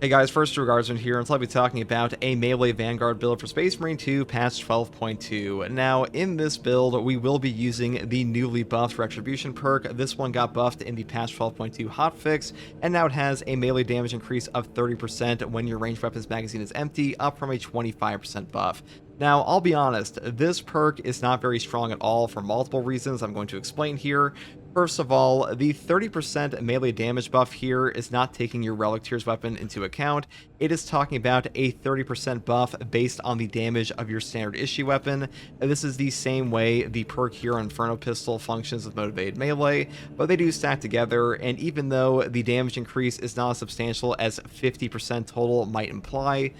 Hey guys, first regards here, and I'll be talking about a melee Vanguard build for Space Marine 2 patch 12.2. Now, in this build, we will be using the newly buffed Retribution perk. This one got buffed in the patch 12.2 hotfix, and now it has a melee damage increase of 30% when your ranged weapons magazine is empty, up from a 25% buff. Now, I'll be honest, this perk is not very strong at all for multiple reasons I'm going to explain here. First of all, the 30% melee damage buff here is not taking your Relic Tears weapon into account. It is talking about a 30% buff based on the damage of your standard issue weapon. This is the same way the perk here on Inferno Pistol functions with motivated melee, but they do stack together, and even though the damage increase is not as substantial as 50% total might imply,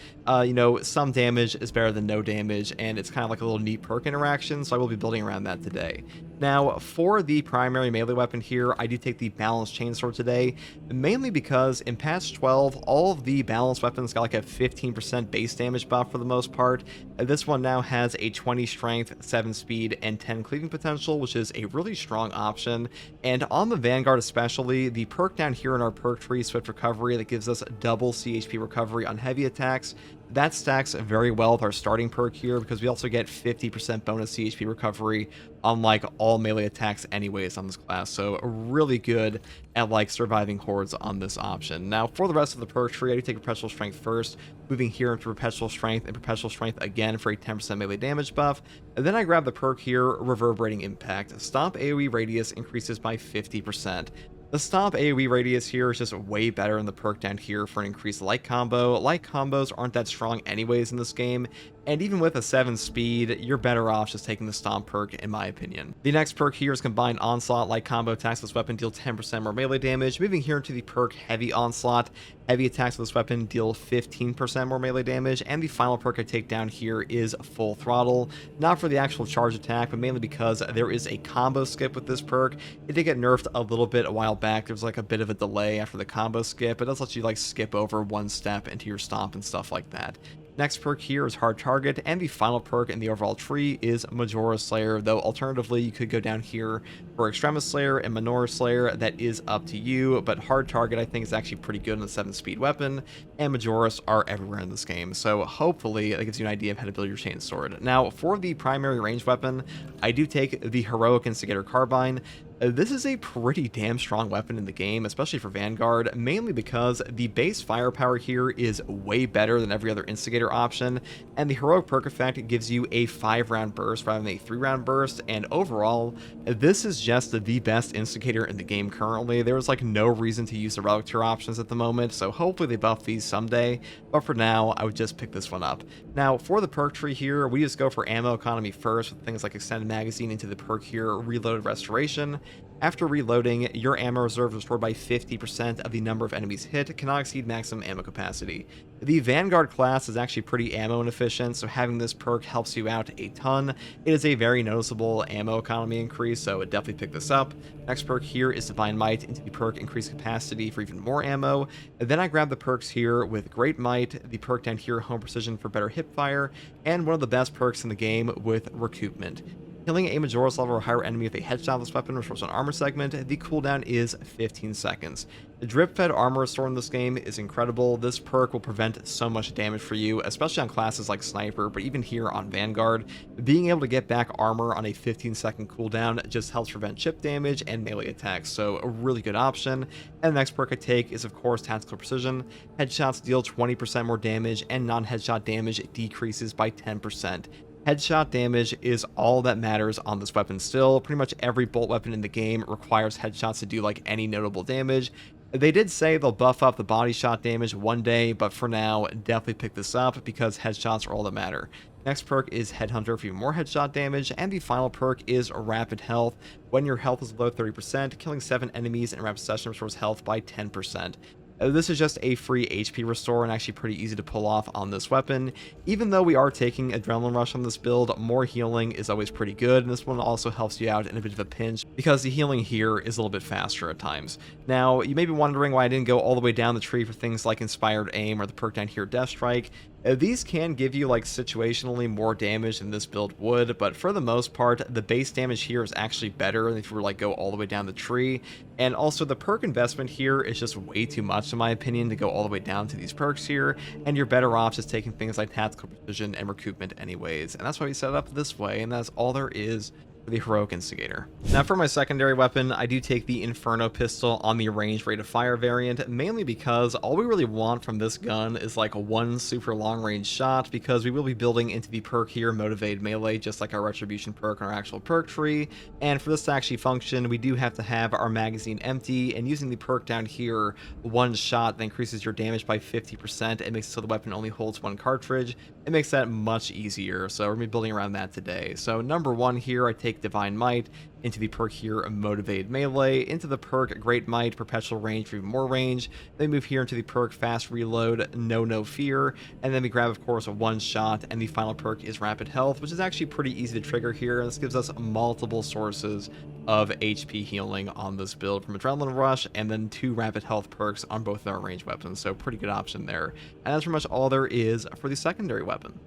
some damage is better than no damage, and it's kind of like a little neat perk interaction, so I will be building around that today. Now, for the primary melee weapon here, I do take the Balanced Chainsword today, mainly because in patch 12, all of the balanced weapons got like a 15% base damage buff for the most part. This one now has a 20 strength, 7 speed, and 10 cleaving potential, which is a really strong option. And on the Vanguard especially, the perk down here in our perk tree, Swift Recovery, that gives us double CHP recovery on heavy attacks, that stacks very well with our starting perk here, because we also get 50% bonus CHP recovery on like all melee attacks anyways on this class, so really good at like surviving hordes on this option. Now for the rest of the perk tree, I do take Perpetual Strength first, moving here into Perpetual Strength and Perpetual Strength again for a 10% melee damage buff, and then I grab the perk here, Reverberating Impact. Stomp AoE radius increases by 50%. The Stomp AoE radius here is just way better than the perk down here for an increased light combo. Light combos aren't that strong anyways in this game, and even with a 7 speed, you're better off just taking the Stomp perk in my opinion. The next perk here is Combined Onslaught. Light combo attacks with this weapon deal 10% more melee damage. Moving here into the perk Heavy Onslaught. Heavy attacks with this weapon deal 15% more melee damage, and the final perk I take down here is Full Throttle. Not for the actual charge attack, but mainly because there is a combo skip with this perk. It did get nerfed a little bit a while back. There's like a bit of a delay after the combo skip. It does let you like skip over one step into your stomp and stuff like that. Next perk here is Hard Target, and the final perk in the overall tree is Majora Slayer, though alternatively you could go down here for Extremis Slayer and Menorah Slayer. That is up to you, but Hard Target I think is actually pretty good in the 7 speed weapon, and Majoras are everywhere in this game, so hopefully that gives you an idea of how to build your Chainsword. Now for the primary ranged weapon, I do take the Heroic Instigator Carbine. This is a pretty damn strong weapon in the game, especially for Vanguard, mainly because the base firepower here is way better than every other Instigator option, and the Heroic perk effect gives you a 5-round burst rather than a 3-round burst, and overall, this is just the best Instigator in the game currently. There's like no reason to use the Relic Tier options at the moment, so hopefully they buff these someday, but for now, I would just pick this one up. Now, for the perk tree here, we just go for ammo economy first, with things like Extended Magazine into the perk here, Reloaded Restoration. After reloading, your ammo reserve is restored by 50% of the number of enemies hit, cannot exceed maximum ammo capacity. The Vanguard class is actually pretty ammo inefficient, so having this perk helps you out a ton. It is a very noticeable ammo economy increase, so definitely pick this up. Next perk here is Divine Might into the perk Increased Capacity for even more ammo. And then I grab the perks here with Great Might, the perk down here Home Precision for better hipfire, and one of the best perks in the game with Recoupment. Killing a Majora's level or higher enemy with a headshot of this weapon restores an armor segment. The cooldown is 15 seconds. The drip-fed armor restore in this game is incredible. This perk will prevent so much damage for you, especially on classes like Sniper, but even here on Vanguard. Being able to get back armor on a 15-second cooldown just helps prevent chip damage and melee attacks, so a really good option. And the next perk I take is, of course, Tactical Precision. Headshots deal 20% more damage, and non-headshot damage decreases by 10%. Headshot damage is all that matters on this weapon still. Pretty much every bolt weapon in the game requires headshots to do like any notable damage. They did say they'll buff up the body shot damage one day, but for now, definitely pick this up because headshots are all that matter. Next perk is Headhunter for even more headshot damage, and the final perk is Rapid Health. When your health is below 30%, killing 7 enemies in a rapid session restores health by 10%. This is just a free HP restore and actually pretty easy to pull off on this weapon. Even though we are taking Adrenaline Rush on this build, more healing is always pretty good, and this one also helps you out in a bit of a pinch because the healing here is a little bit faster at times. Now, you may be wondering why I didn't go all the way down the tree for things like Inspired Aim or the perk down here, Death Strike. These can give you like situationally more damage than this build would, but for the most part, the base damage here is actually better than if you were like go all the way down the tree. And also the perk investment here is just way too much in my opinion to go all the way down to these perks here, and you're better off just taking things like tactical precision and recoupment anyways. And that's why we set it up this way, and that's all there is for the heroic instigator. Now for my secondary weapon, I do take the Inferno pistol on the ranged rate of fire variant, mainly because all we really want from this gun is like one super long range shot, because we will be building into the perk here motivated melee just like our retribution perk on our actual perk tree. And for this to actually function, we do have to have our magazine empty, and using the perk down here, one shot that increases your damage by 50%. It makes it so the weapon only holds one cartridge. It makes that much easier, so we're going to be building around that today. So number one here, I take Divine Might into the perk here, Motivated Melee, into the perk Great Might, Perpetual Range for even more range. Then move here into the perk Fast Reload, No Fear, and then we grab, of course, a one shot, and the final perk is Rapid Health, which is actually pretty easy to trigger here, and this gives us multiple sources of HP healing on this build from Adrenaline Rush, and then 2 Rapid Health perks on both of our ranged weapons, so pretty good option there. And that's pretty much all there is for the secondary weapon.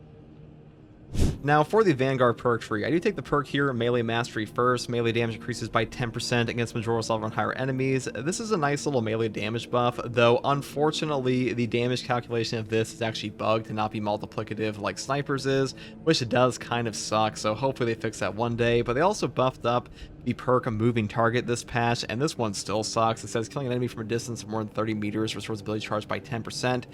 Now for the Vanguard perk tree, I do take the perk here, Melee Mastery first. Melee damage increases by 10% against Majora's level and higher enemies. This is a nice little melee damage buff, though unfortunately the damage calculation of this is actually bugged to not be multiplicative like Sniper's is, which does kind of suck, so hopefully they fix that one day. But they also buffed up the perk Moving Target this patch, and this one still sucks. It says killing an enemy from a distance of more than 30 meters restores ability charge by 10%.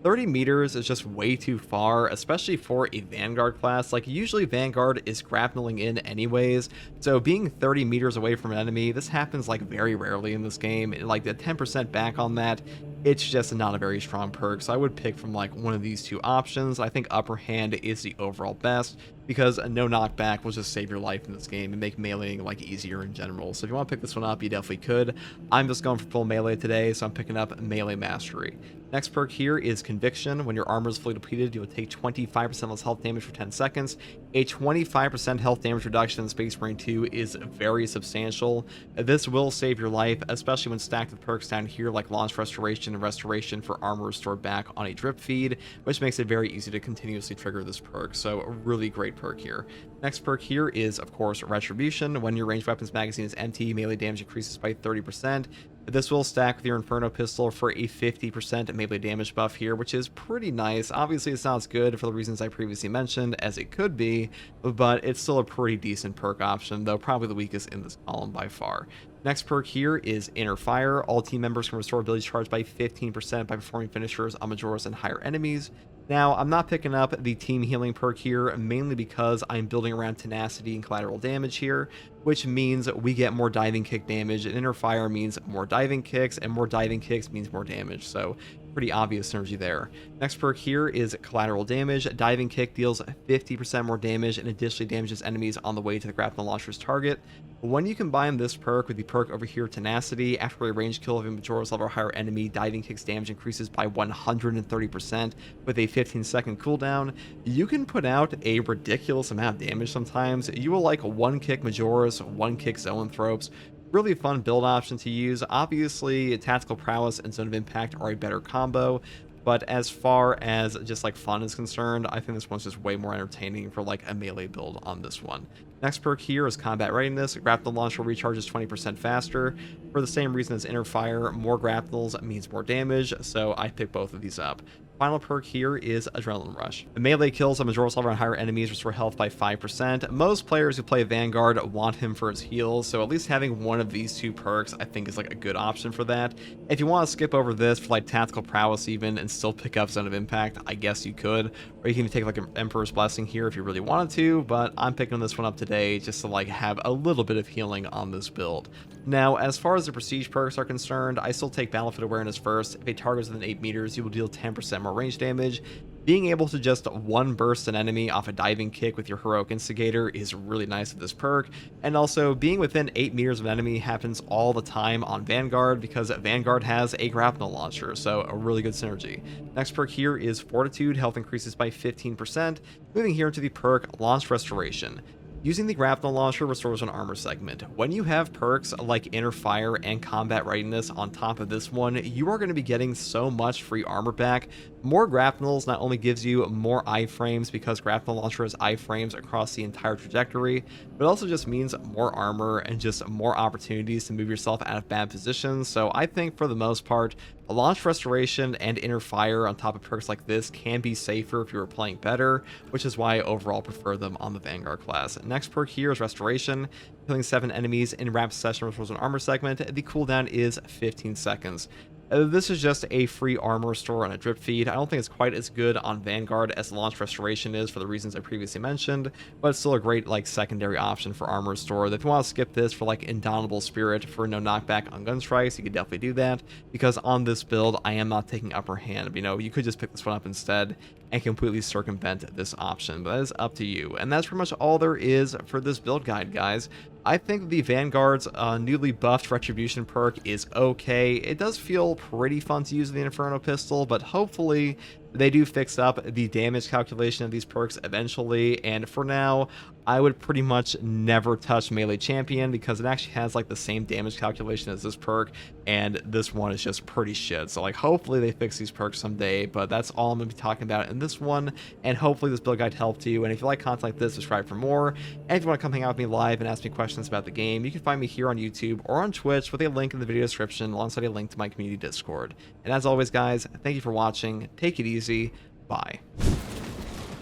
30 meters is just way too far, especially for a Vanguard class. Like, usually Vanguard is grappling in anyways, so being 30 meters away from an enemy, this happens like very rarely in this game. Like, the 10% back on that, it's just not a very strong perk, so I would pick from like one of these two options. I think Upper Hand is the overall best, because no knockback will just save your life in this game and make meleeing like easier in general. So if you want to pick this one up, you definitely could. I'm just going for full melee today, so I'm picking up Melee Mastery. Next perk here is Conviction. When your armor is fully depleted, you will take 25% less health damage for 10 seconds. A 25% health damage reduction in Space Marine 2 is very substantial. This will save your life, especially when stacked with perks down here like Launch Restoration and Restoration for armor restored back on a drip feed, which makes it very easy to continuously trigger this perk. So a really great perk here. Next perk here is, of course, Retribution. When your ranged weapons magazine is empty, melee damage increases by 30%. This will stack with your Inferno pistol for a 50% melee damage buff here, which is pretty nice. Obviously, it's not as good for the reasons I previously mentioned as it could be, but it's still a pretty decent perk option, though probably the weakest in this column by far. Next perk here is Inner Fire. All team members can restore ability charge by 15% by performing finishers on Majora's and higher enemies. Now, I'm not picking up the team healing perk here, mainly because I'm building around tenacity and collateral damage here, which means we get more diving kick damage, and Inner Fire means more diving kicks, and more diving kicks means more damage, so pretty obvious synergy there. Next perk here is Collateral Damage. Diving Kick deals 50% more damage and additionally damages enemies on the way to the grapple launcher's target. When you combine this perk with the perk over here, Tenacity, after a range kill of a Majora's level or higher enemy, Diving Kick's damage increases by 130% with a 15-second cooldown. You can put out a ridiculous amount of damage sometimes. You will like one-kick Majora's, one-kick Zoanthropes. Really fun build option to use. Obviously, Tactical Prowess and Zone of Impact are a better combo, but as far as just like fun is concerned, I think this one's just way more entertaining for like a melee build on this one. Next perk here is Combat Readiness. Grapple Launcher recharges 20% faster. For the same reason as Inner Fire, more grapples means more damage, so I pick both of these up. Final perk here is Adrenaline Rush. The melee kills on Majora's level and higher enemies restore health by 5%. Most players who play Vanguard want him for his heals, so at least having one of these two perks I think is like a good option for that. If you want to skip over this for like Tactical Prowess even and still pick up Zone of Impact, I guess you could. Or you can even take like an Emperor's Blessing here if you really wanted to, but I'm picking this one up today just to like have a little bit of healing on this build. Now, as far as the Prestige perks are concerned, I still take Battlefield Awareness first. If a target is within 8 meters, you will deal 10% more range damage. Being able to just one burst an enemy off a diving kick with your Heroic Instigator is really nice with this perk. And also, being within 8 meters of an enemy happens all the time on Vanguard because Vanguard has a grapple launcher, so a really good synergy. Next perk here is Fortitude. Health increases by 15%. Moving here into the perk Launch Restoration. Using the grapple launcher restores an armor segment. When you have perks like Inner Fire and Combat Readiness on top of this one, you are going to be getting so much free armor back More grapnels not only gives you more iframes because grapnel launcher has iframes across the entire trajectory, but also just means more armor and just more opportunities to move yourself out of bad positions. So I think for the most part, a launch restoration and inner fire on top of perks like this can be safer if you were playing better, which is why I overall prefer them on the Vanguard class. Next perk here is restoration, killing 7 enemies in rapid succession restores an armor segment. The cooldown is 15 seconds. This is just a free armor restore on a drip feed. I don't think it's quite as good on Vanguard as launch restoration is for the reasons I previously mentioned, but it's still a great like secondary option for armor restore. If you want to skip this for like Indomitable Spirit for no knockback on gun strikes, you could definitely do that, because on this build I am not taking upper hand. You know, you could just pick this one up instead and completely circumvent this option, but that is up to you. And that's pretty much all there is for this build guide, guys. I think the Vanguard's newly buffed Retribution perk is okay. It does feel pretty fun to use the Inferno pistol, but hopefully they do fix up the damage calculation of these perks eventually. And for now, I would pretty much never touch Melee Champion because it actually has like the same damage calculation as this perk, and this one is just pretty shit. So like hopefully they fix these perks someday, but that's all I'm going to be talking about in this one, and hopefully this build guide helped you. And if you like content like this, subscribe for more. And if you want to come hang out with me live and ask me questions about the game, you can find me here on YouTube or on Twitch with a link in the video description alongside a link to my community Discord. And as always, guys, thank you for watching. Take it easy. Bye.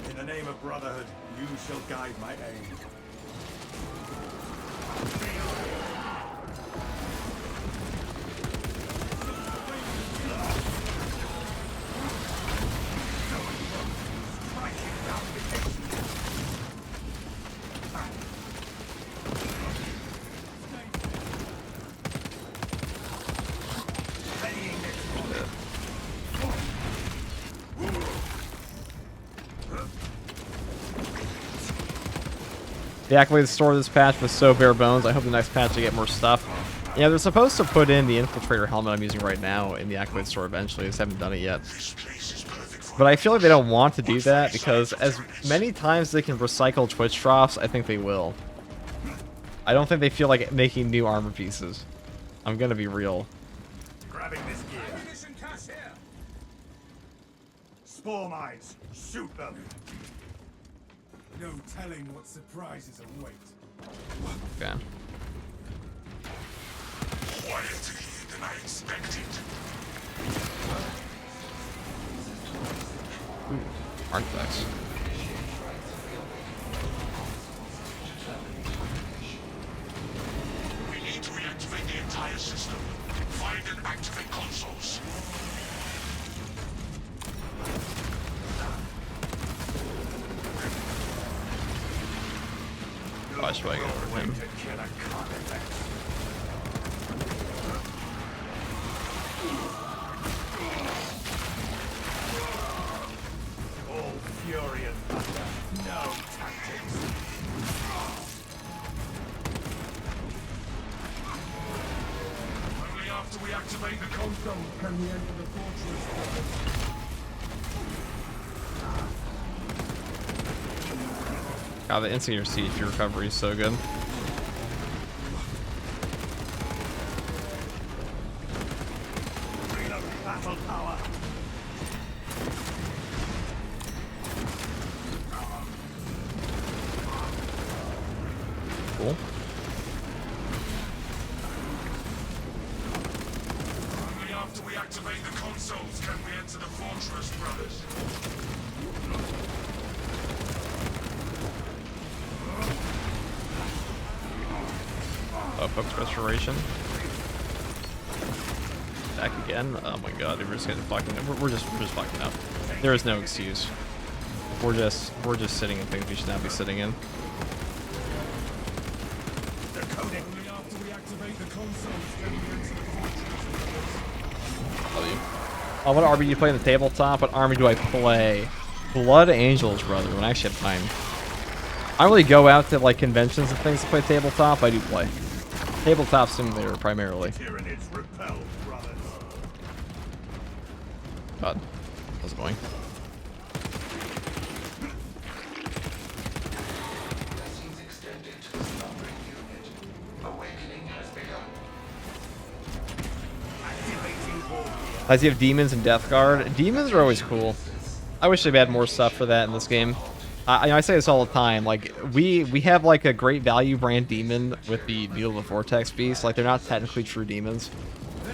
In the name of brotherhood, you shall guide my aim. The accolades store this patch was so bare bones. I hope the next patch they get more stuff. Yeah, they're supposed to put in the infiltrator helmet I'm using right now in the accolade store eventually. I just haven't done it yet. But I feel like they don't want to do that because as many times they can recycle Twitch drops, I think they will. I don't think they feel like making new armor pieces. I'm gonna be real. Grabbing this gear. Ammunition cache here. Spore mines. Shoot them. No telling what surprises await. Okay. Quieter than I expected. Ooh, artifacts. We need to reactivate the entire system. Find and activate consoles. I should get over him. All fury and thunder, no tactics. Only after we activate the console can we enter the fortress. God, the instant siege recovery is so good. Battle power. Cool. Only after we activate the consoles can we enter the fortress, brothers. Folks, restoration. Back again. Oh my god, we're just gonna fucking. We're just fucking up. There is no excuse. We're just sitting in things we should not be sitting in. They're coding. Only after we activate the consoles can we enter the fortress. Love you. Oh, what army do you play in the tabletop? What army do I play? Blood Angels, brother. When I actually have time. I don't really go out to like conventions and things to play tabletop. I do play tabletop simulator primarily. Tyranids repelled, brothers. God, how's it going? Activating war gear. As you have demons and Death Guard. Demons are always cool. I wish they'd had more stuff for that in this game. I say this all the time. Like we have like a great value brand demon with the Needle of the Vortex Beast. Like they're not technically true demons.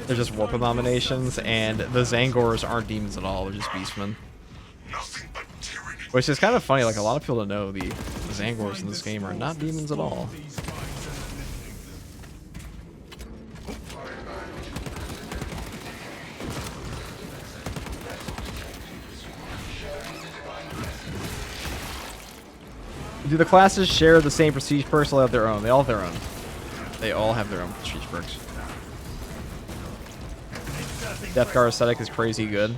They're just warp abominations, and the Zangors aren't demons at all. They're just beastmen. Which is kind of funny. Like a lot of people don't know the Zangors in this game are not demons at all. Do the classes share the same prestige perks? Or they have their own? They all have their own. They all have their own prestige perks. Death Guard aesthetic is crazy good.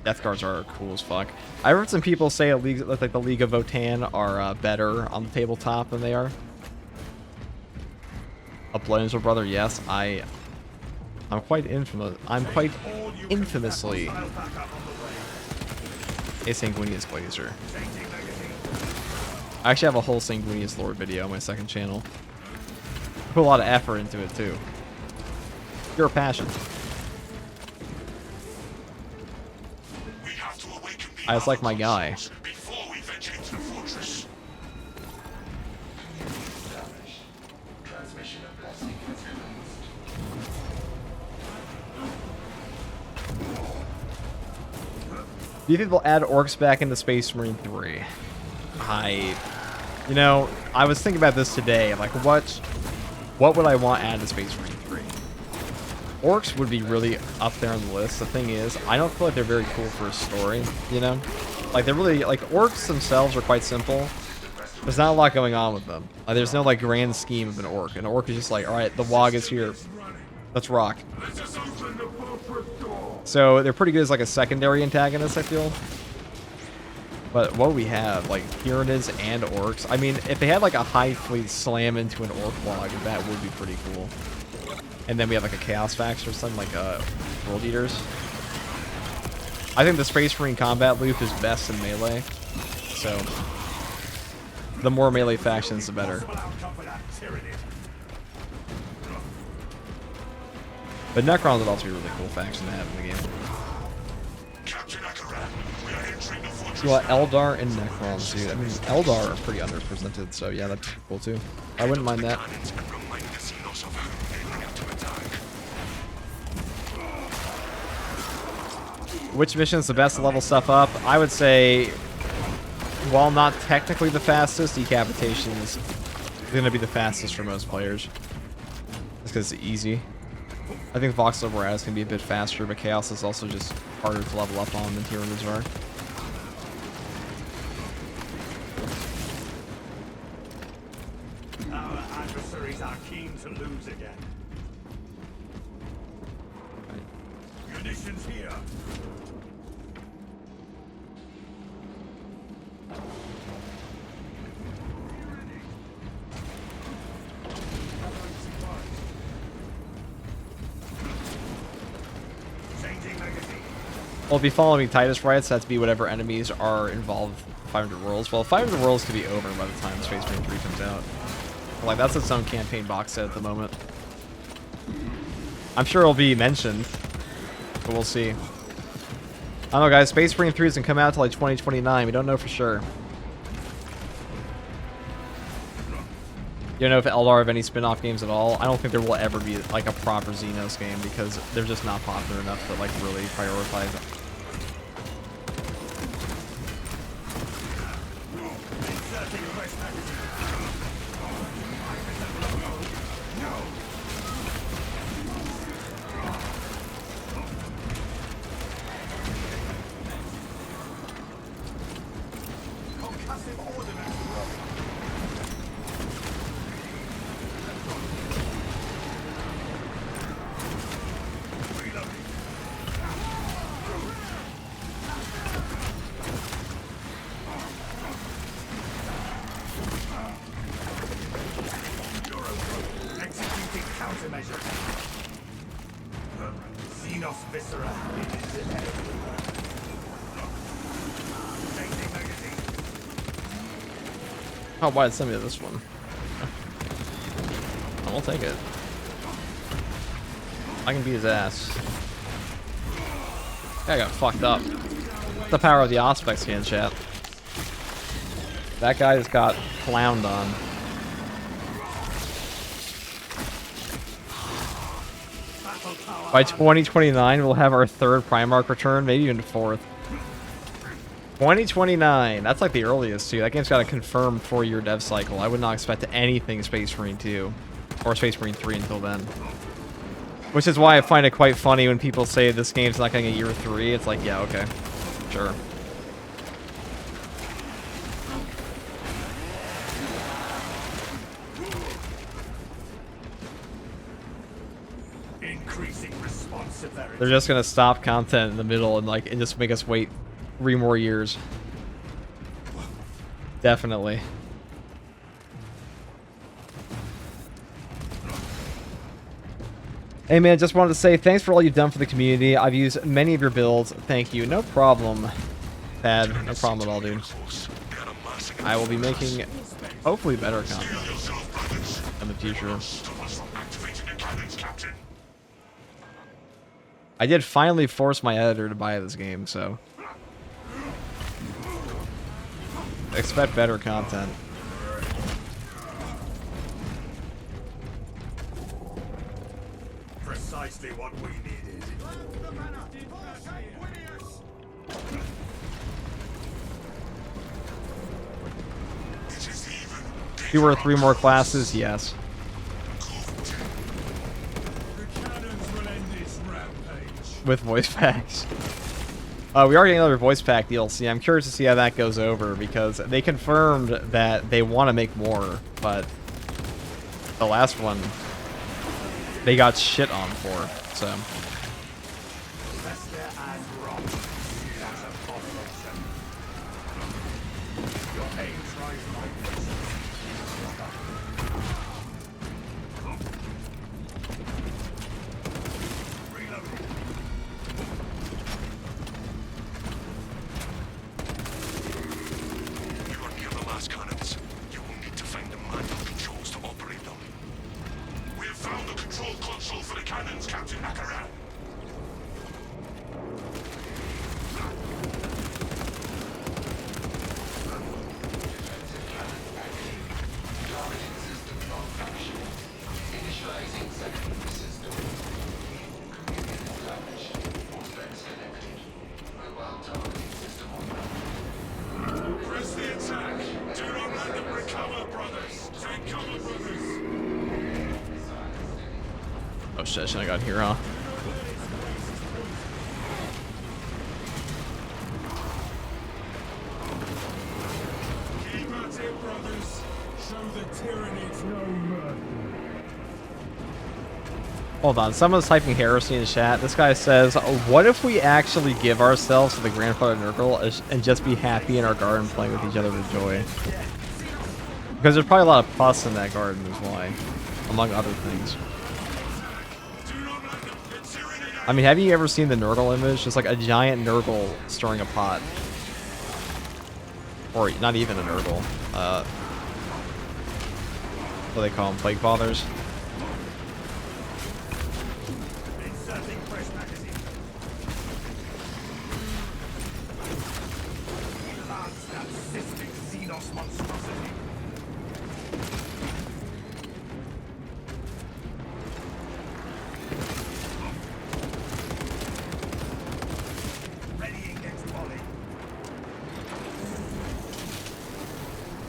Death Guards are cool as fuck. I heard some people say like the League of Votan are better on the tabletop than they are. A Blood Angel brother, yes. I'm quite infamous. I'm quite infamously a Sanguinius Glazer. I actually have a whole Sanguinius lore video on my second channel. Put a lot of effort into it too. Pure passion. I just like my guy. Do you think they'll add orcs back into Space Marine 3? You know, I was thinking about this today. Like, what would I want added to Space Marine 3? Orcs would be really up there on the list. The thing is, I don't feel like they're very cool for a story, you know? Like, they're really, like, orcs themselves are quite simple. There's not a lot going on with them. There's no, like, grand scheme of an orc. An orc is just like, alright, the Wog is here. Let's rock. So, they're pretty good as, like, a secondary antagonist, I feel. But what we have, like, Tyranids and orcs. I mean, if they had, like, a high fleet slam into an orc Wog, that would be pretty cool. And then we have, like, a Chaos faction or something, like, World Eaters. I think the Space Marine combat loop is best in melee. So, the more melee factions, the better. But Necrons would also be a really cool faction to have in the game. You want Eldar and Necrons, dude. I mean, Eldar are pretty underrepresented, so yeah, that's cool too. I wouldn't mind that. Which mission is the best to level stuff up? I would say, while not technically the fastest, Decapitation is going to be the fastest for most players. Just because it's easy. I think Vox Liberatus can be a bit faster, but Chaos is also just harder to level up on than Tyranids are. Our adversaries are keen to lose again. Munitions here. Well, if you follow me Titus Rights, that's be whatever enemies are involved with 500 Worlds. Well, 500 Worlds could be over by the time Space Marine 3 comes out. Like, that's its own campaign box set at the moment. I'm sure it'll be mentioned, but we'll see. I don't know, guys. Space Marine 3 doesn't come out till like 2029. We don't know for sure. You don't know if Eldar have any spin-off games at all. I don't think there will ever be like a proper Xenos game because they're just not popular enough to like really prioritize it. Oh, why did send me to this one? I'll take it. I can beat his ass. I got fucked up. The power of the Auspex scan, chat. That guy just got clowned on. By 2029, we'll have our third Primarch return, maybe even fourth. 2029. That's like the earliest, too. That game's got a confirmed 4-year dev cycle. I would not expect anything Space Marine 2 or Space Marine 3 until then. Which is why I find it quite funny when people say this game's not getting a year 3. It's like, yeah, okay. Sure. They're just gonna stop content in the middle and just make us wait 3 more years. Definitely. Hey man, just wanted to say thanks for all you've done for the community. I've used many of your builds. Thank you. No problem, Pad. No problem at all, dude. I will be making hopefully better content in the future. I did finally force my editor to buy this game, so expect better content. Precisely what we needed. 2 or 3 more classes, yes. With voice packs. We are getting another voice pack DLC. I'm curious to see how that goes over because they confirmed that they want to make more, but the last one they got shit on for, so. Oh shit, I got here, huh? Keep at it, brothers. Show the tyrannies no mercy. Hold on, someone's typing heresy in the chat. This guy says, what if we actually give ourselves to the grandfather Nurgle and just be happy in our garden playing with each other to joy? Because there's probably a lot of pus in that garden is why, among other things. I mean, have you ever seen the Nurgle image? Just like a giant Nurgle stirring a pot. Or not even a Nurgle. What do they call them? Plague Fathers? Inserting fresh magazine. Lance that cystic Xenos monstrosity.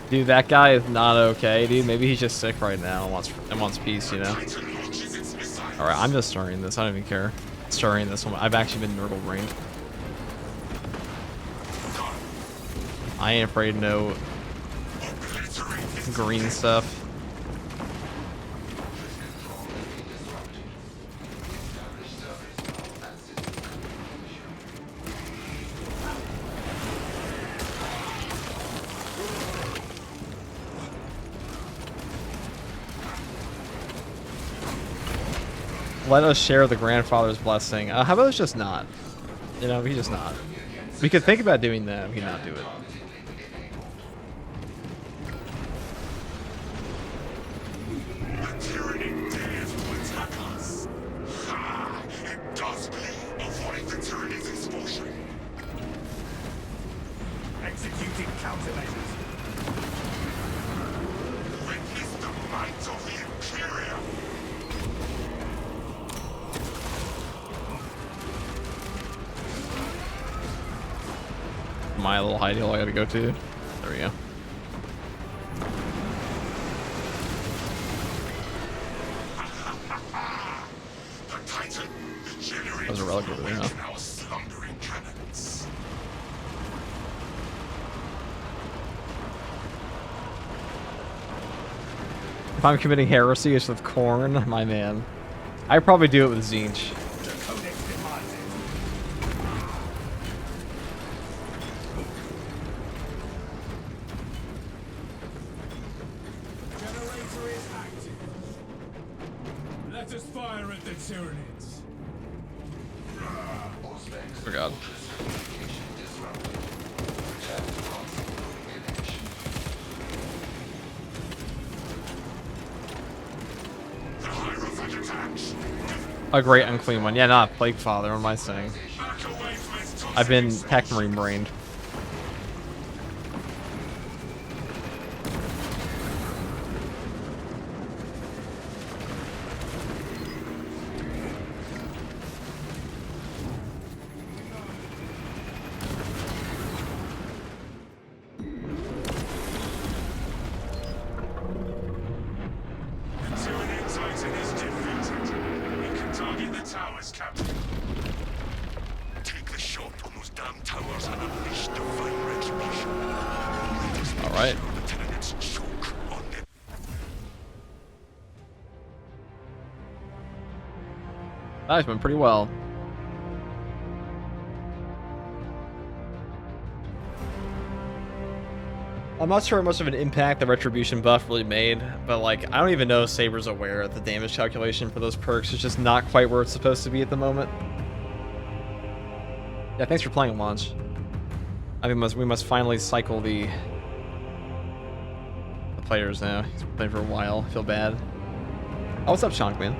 Dude, that guy is not okay, dude. Maybe he's just sick right now and wants peace, you know? Alright, I'm just stirring this. I don't even care. Stirring this one. I've actually been Nurgle brained. I ain't afraid of no green stuff. Let us share the grandfather's blessing. How about us just not? You know, we just not. We could think about doing that. We could not do it. my little hide hill I gotta go to. There we go. There's a relic over there, huh? If I'm committing heresy, it's with Korn, my man. I'd probably do it with Zinch. Generator is active. Let us fire at the Tyranids. Oh god. A great unclean one. Yeah, not Plague Father, what am I saying? I've been Tech Marine brained. Alright. That's been pretty well. I'm not sure how much of an impact the Retribution buff really made, but like, I don't even know if Saber's aware that the damage calculation for those perks is just not quite where it's supposed to be at the moment. Yeah, thanks for playing, Launch. I think we must finally cycle the players now. He's been playing for a while. I feel bad. Oh, what's up, Chonk, man?